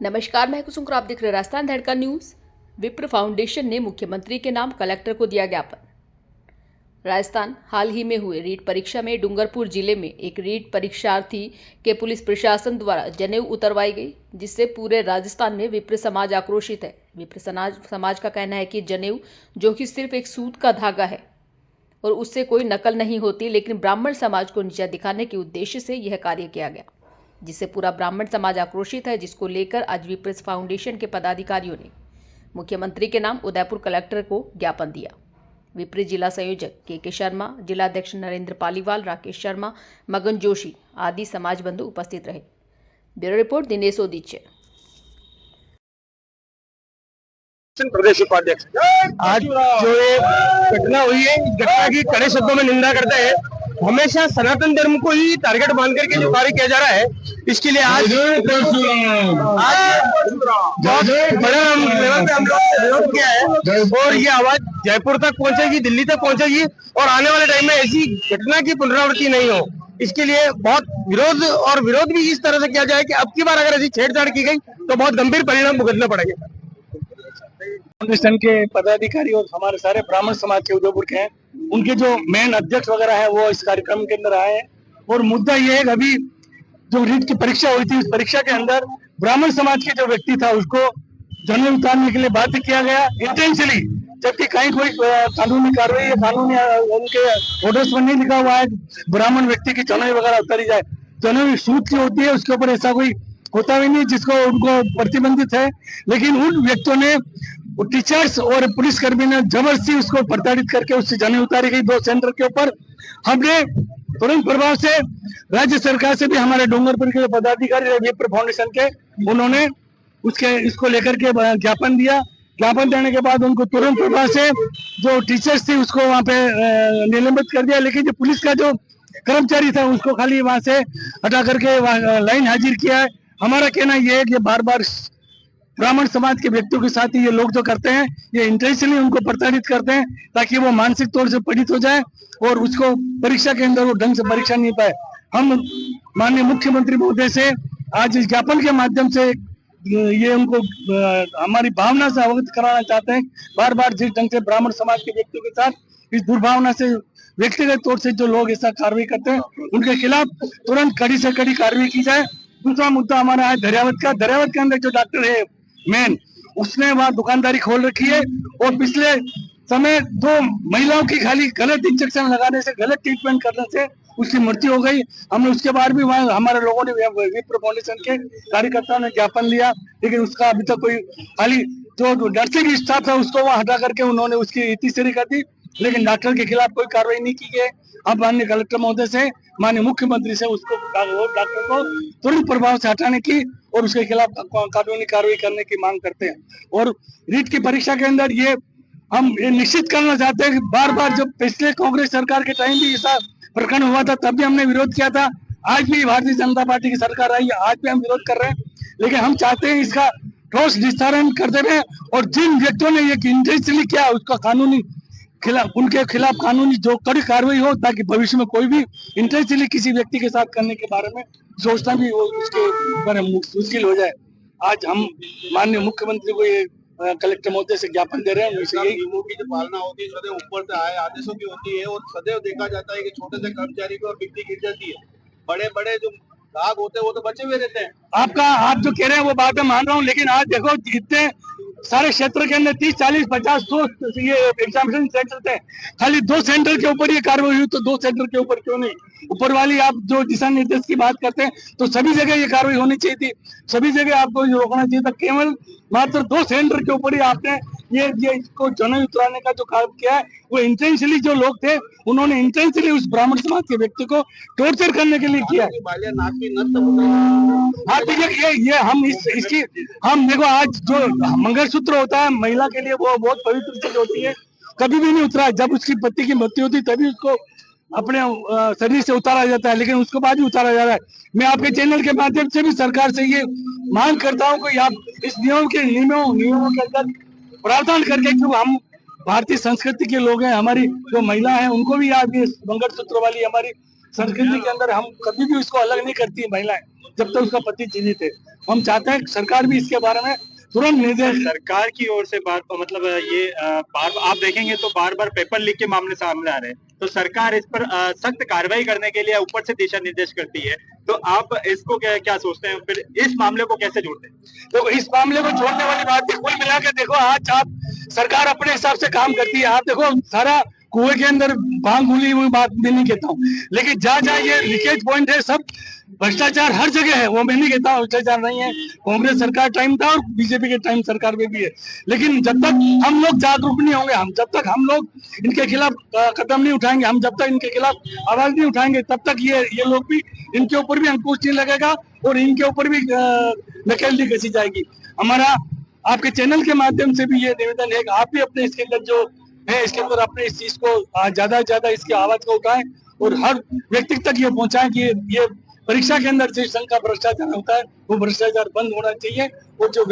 नमस्कार, मैं कुसुम और आप देख रहे राजस्थान धड़का न्यूज। विप्र फाउंडेशन ने मुख्यमंत्री के नाम कलेक्टर को दिया ज्ञापन। राजस्थान हाल ही में हुए रीट परीक्षा में डूंगरपुर जिले में एक रीट परीक्षार्थी के पुलिस प्रशासन द्वारा जनेऊ उतरवाई गई, जिससे पूरे राजस्थान में विप्र समाज आक्रोशित है। विप्र समाज का कहना है कि जनेऊ, जो कि सिर्फ एक सूत का धागा है और उससे कोई नकल नहीं होती, लेकिन ब्राह्मण समाज को नीचा दिखाने के उद्देश्य से यह कार्य किया गया, जिससे पूरा ब्राह्मण समाज आक्रोशित है, जिसको लेकर आज विप्र फाउंडेशन के पदाधिकारियों ने मुख्यमंत्री के नाम उदयपुर कलेक्टर को ज्ञापन दिया। विप्र जिला संयोजक के शर्मा, जिलाध्यक्ष नरेंद्र पालीवाल, राकेश शर्मा, मगन जोशी आदि समाज बंधु उपस्थित रहे। Bureau report Dinesh Odiche. प्रदेश उपाध्यक्ष। आज जो ये घटना हुई है, इस घटना की कड़े शब्दों में निंदा करते हैं। हमेशा सनातन धर्म को ही टारगेट मान करके जो कार्य किया जा रहा है, इसके लिए आज बहुत बड़े लेवल पे हम लोग विरोध किया है और ये आवाज जयपुर तक पहुंचेगी, दिल्ली तक पहुंचेगी और आने वाले टाइम में ऐसी घटना की पुनरावृत्ति नहीं हो, इसके लिए बहुत विरोध भी इस तरह से किया जाए कि अब की बार अगर ऐसी छेड़छाड़ की गई तो बहुत गंभीर परिणाम भुगतने पड़ेंगे। फाउंडेशन के पदाधिकारी और हमारे सारे ब्राह्मण समाज के उदयपुर के हैं, उनके जो मेन अध्यक्ष वगैरह है वो इस कार्यक्रम के अंदर आए हैं। और मुद्दा ये है कि अभी जो रीट की परीक्षा हुई थी, उस परीक्षा के अंदर ब्राह्मण समाज के जो व्यक्ति था उसको जनेऊ उतारने के लिए बाध्य किया गया इंटेंशनली, जबकि कहीं कोई कानूनी कार्रवाई या कानूनी उनके ऑर्डर्स में नहीं लिखा हुआ है ब्राह्मण व्यक्ति की जनेऊ वगैरह उतारी जाए। जनेऊ सूत की होती है, उसके ऊपर ऐसा कोई होता भी नहीं जिसको उनको प्रतिबंधित है, लेकिन उन व्यक्तियों ने टीचर्स और पुलिसकर्मी ने जबरदस्ती उसको प्रताड़ित करके उससे जनेऊ उतारी गई 2 सेंटर के ऊपर। हमने तुरंत प्रभाव से राज्य सरकार से भी, हमारे डूंगरपुर के पदाधिकारी विप्र फाउंडेशन के, उन्होंने इसको लेकर के ज्ञापन दिया। ज्ञापन देने के बाद उनको तुरंत प्रभाव से जो टीचर्स थी उसको वहां पे निलंबित कर दिया, लेकिन जो पुलिस का जो कर्मचारी था उसको खाली वहां से हटा करके लाइन हाजिर किया है। हमारा कहना यह है कि बार बार ब्राह्मण समाज के व्यक्तियों के साथ ये लोग जो करते हैं, ये इंटेंशनली उनको प्रताड़ित करते हैं ताकि वो मानसिक तौर से पीड़ित हो जाए और उसको परीक्षा के अंदर वो ढंग से परीक्षा नहीं पाए। हम माननीय मुख्यमंत्री महोदय से आज इस ज्ञापन के माध्यम से ये उनको हमारी भावना से अवगत कराना चाहते हैं। बार बार जिस ढंग से ब्राह्मण समाज के व्यक्तियों के साथ इस दुर्भावना से व्यक्तिगत तौर से जो लोग ऐसा कार्रवाई करते हैं, उनके खिलाफ तुरंत कड़ी से कड़ी कार्रवाई की जाए। दूसरा मुद्दा हमारा है दरियावत के अंदर जो डॉक्टर है मेन, उसने वहां दुकानदारी खोल रखी है और पिछले समय 2 महिलाओं की खाली गलत इंजेक्शन लगाने से, गलत ट्रीटमेंट करने से उसकी मृत्यु हो गई। हमने उसके बाद भी वहां हमारे लोगों ने विप्र फाउंडेशन के कार्यकर्ताओं ने ज्ञापन दिया, लेकिन उसका अभी तक कोई, खाली जो नर्सिंग स्टाफ था उसको वहां हटा करके उन्होंने उसकी इतिश्री कर दी, लेकिन डॉक्टर के खिलाफ कोई कार्रवाई नहीं की गई। अब माननीय कलेक्टर महोदय से, माननीय मुख्यमंत्री से उसको डॉक्टर को तुरंत प्रभाव से हटाने की और उसके खिलाफ कानूनी कार्रवाई करने की मांग करते हैं। और रीट की परीक्षा के अंदर ये हम ये निश्चित करना चाहते हैं कि बार बार जब पिछले कांग्रेस सरकार के टाइम भी ऐसा प्रकरण हुआ था तब भी हमने विरोध किया था, आज भी भारतीय जनता पार्टी की सरकार आई है, आज भी हम विरोध कर रहे हैं, लेकिन हम चाहते हैं इसका ठोस निस्तारण करते हुए और जिन व्यक्तियों ने ये इंटेंशनली किया उसका कानूनी उनके खिलाफ कानूनी जो कड़ी कार्रवाई हो, ताकि भविष्य में कोई भी इंटेंशनली किसी व्यक्ति के साथ करने के बारे में सोचना भी वो उसके बारे में मुश्किल हो जाए। आज हम माननीय मुख्यमंत्री को ये कलेक्टर महोदय से ज्ञापन दे रहे हैं। नियमों की जो पालना होती है सदैव ऊपर से आए आदेशों की होती है और सदैव देखा जाता है कि छोटे से कर्मचारी को बिजली गिर जाती है, बड़े बड़े जो दाग होते हैं वो तो बचे हुए रहते हैं। आप जो कह रहे हैं वो बात मैं मान रहा हूँ, लेकिन आज देखो इतने सारे क्षेत्र के अंदर 30, 40, 50, 100 ये एग्जामिनेशन सेंटर थे, खाली 2 सेंटर के ऊपर ये कार्रवाई हुई, तो 2 सेंटर के ऊपर क्यों नहीं? ऊपर वाली आप जो दिशा निर्देश की बात करते हैं तो सभी जगह ये कार्रवाई होनी चाहिए थी, सभी जगह आपको रोकना चाहिए था। केवल मात्र 2 सेंटर के ऊपर ही आपने ये इसको जनेऊ उतराने का जो कार्य किया है, वो इंटेंशनली जो लोग थे उन्होंने इंटेंशनली उस ब्राह्मण समाज के व्यक्ति को टॉर्चर करने के लिए किया। हाँ, तो ये हम इसकी हम देखो, आज जो मंगलसूत्र होता है महिला के लिए वो बहुत पवित्र चीज होती है, कभी भी नहीं उतरा। जब उसकी पति की मृत्यु होती तभी उसको अपने शरीर से उतारा जाता है, लेकिन उसके बाद ही उतारा जा रहा है। मैं आपके चैनल के माध्यम से भी सरकार से ये मांग करता हूँ कि आप इस नियमों के अंदर प्रावधान करके, क्यों हम भारतीय संस्कृति के लोग हैं, हमारी जो महिला है उनको भी याद है, मंगलसूत्र वाली हमारी संस्कृति के अंदर हम कभी भी उसको अलग नहीं करती महिलाएं, जब तक उसका पति जीवित है। हम चाहते हैं सरकार भी इसके बारे में तुरंत निर्देश। सरकार की ओर से बात मतलब ये बार आप देखेंगे तो बार बार पेपर लीक के मामले सामने आ रहे हैं, तो सरकार इस पर सख्त कार्रवाई करने के लिए ऊपर से दिशा निर्देश करती है, तो आप इसको क्या सोचते हैं, फिर इस मामले को कैसे जोड़ते हैं? देखो इस मामले को छोड़ने वाली बात है, कुल मिलाकर देखो आज आप सरकार अपने हिसाब से काम करती है। आप देखो सारा कुएं के अंदर भांग घुली हुई बात मैं नहीं कहता हूँ, लेकिन जहाँ जहाँ ये लीकेज पॉइंट है सब भ्रष्टाचार हर जगह है, वो मैं नहीं कहता हूँ भ्रष्टाचार नहीं है। कांग्रेस सरकार टाइम था और बीजेपी के टाइम सरकार में भी है, लेकिन जब तक हम लोग जागरूक नहीं होंगे, हम जब तक हम लोग इनके खिलाफ कदम नहीं उठाएंगे, हम जब तक इनके खिलाफ आवाज नहीं उठाएंगे, तब तक ये लोग भी, इनके ऊपर भी अंकुश नहीं लगेगा और इनके ऊपर भी नकेल कसी जाएगी। हमारा आपके चैनल के माध्यम से भी ये निवेदन है कि आप भी अपने इसके अंदर जो है इसके अंदर अपने इस चीज को ज्यादा से ज्यादा इसकी आवाज को उठाएं और हर व्यक्ति तक ये पहुंचाएं कि ये परीक्षा के अंदर जिस ढंग का भ्रष्टाचार होता है वो भ्रष्टाचार बंद होना चाहिए। और जो